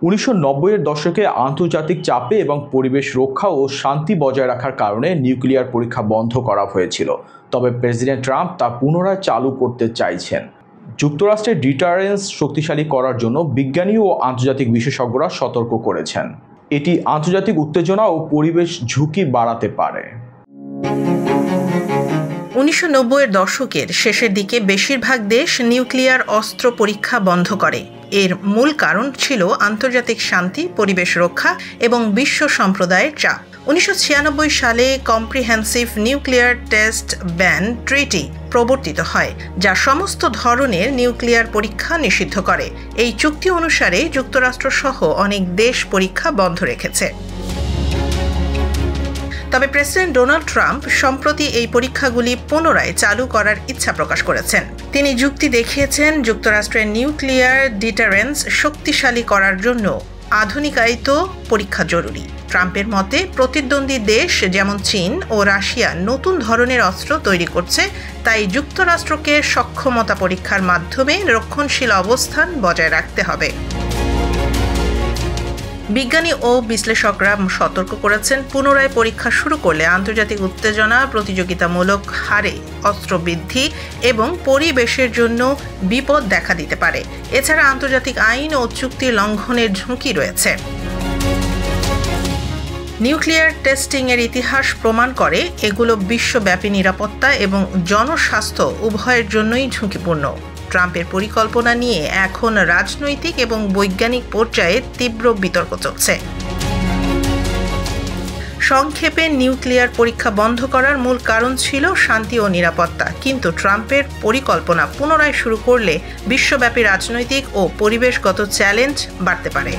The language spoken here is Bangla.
1990-এর দশকে আন্তর্জাতিক চাপে এবং পরিবেশ রক্ষা ও শান্তি বজায় রাখার কারণে নিউক্লিয়ার পরীক্ষা বন্ধ করা হয়েছিল। তবে প্রেসিডেন্ট ট্রাম্প তা পুনরায় চালু করতে চাইছেন। যুক্তরাষ্ট্রের ডিটারেন্স শক্তিশালী করার জন্য বিজ্ঞানী ও আন্তর্জাতিক বিশেষজ্ঞরা সতর্ক করেছেন। এটি আন্তর্জাতিক উত্তেজনা ও পরিবেশ ঝুঁকি বাড়াতে পারে। 1990-এর দশকের শেষের দিকে বেশিরভাগ দেশ নিউক্লিয়ার অস্ত্র পরীক্ষা বন্ধ করে। এর মূল কারণ ছিল আন্তর্জাতিক শান্তি, পরিবেশ রক্ষা এবং বিশ্ব সম্প্রদায়ের চাপ। 1996 সালে comprehensive nuclear test ban treaty প্রবর্তিত হয়, যা সমস্ত ধরনের নিউক্লিয়ার পরীক্ষা নিষিদ্ধ করে। এই চুক্তি অনুসারে যুক্তরাষ্ট্র সহ অনেক দেশ পরীক্ষা বন্ধ রেখেছে। তবে প্রেসিডেন্ট ডোনাল্ড ট্রাম্প সম্প্রতি এই পরীক্ষাগুলি পুনরায় চালু করার ইচ্ছা প্রকাশ করেছেন। তিনি যুক্তি দেখিয়েছেন, যুক্তরাষ্ট্রের নিউক্লিয়ার ডিটারেন্স শক্তিশালী করার জন্য আধুনিকায়িত পরীক্ষা জরুরি। ট্রাম্পের মতে প্রতিদ্বন্দ্বী দেশ যেমন চীন ও রাশিয়া নতুন ধরনের অস্ত্র তৈরি করছে, তাই যুক্তরাষ্ট্রকে সক্ষমতা পরীক্ষার মাধ্যমে রক্ষণশীল অবস্থান বজায় রাখতে হবে। বিজ্ঞানী ও বিশ্লেষকরা সতর্ক করেছেন, পুনরায় পরীক্ষা শুরু করলে আন্তর্জাতিক উত্তেজনা, প্রতিযোগিতামূলক হারে অস্ত্র বৃদ্ধি এবং পরিবেশের জন্য বিপদ দেখা দিতে পারে। এছাড়া আন্তর্জাতিক আইন ও চুক্তি লঙ্ঘনের ঝুঁকি রয়েছে। নিউক্লিয়ার টেস্টিংয়ের ইতিহাস প্রমাণ করে এগুলো বিশ্বব্যাপী নিরাপত্তা এবং জনস্বাস্থ্য উভয়ের জন্যই ঝুঁকিপূর্ণ। ট্রাম্পের পরিকল্পনা নিয়ে এখন রাজনৈতিক এবং বৈজ্ঞানিক পর্যায়ে তীব্র বিতর্ক চলছে। সংক্ষেপে, নিউক্লিয়ার পরীক্ষা বন্ধ করার মূল কারণ ছিল শান্তি ও নিরাপত্তা, কিন্তু ট্রাম্পের পরিকল্পনা পুনরায় শুরু করলে বিশ্বব্যাপী রাজনৈতিক ও পরিবেশগত চ্যালেঞ্জ বাড়তে পারে।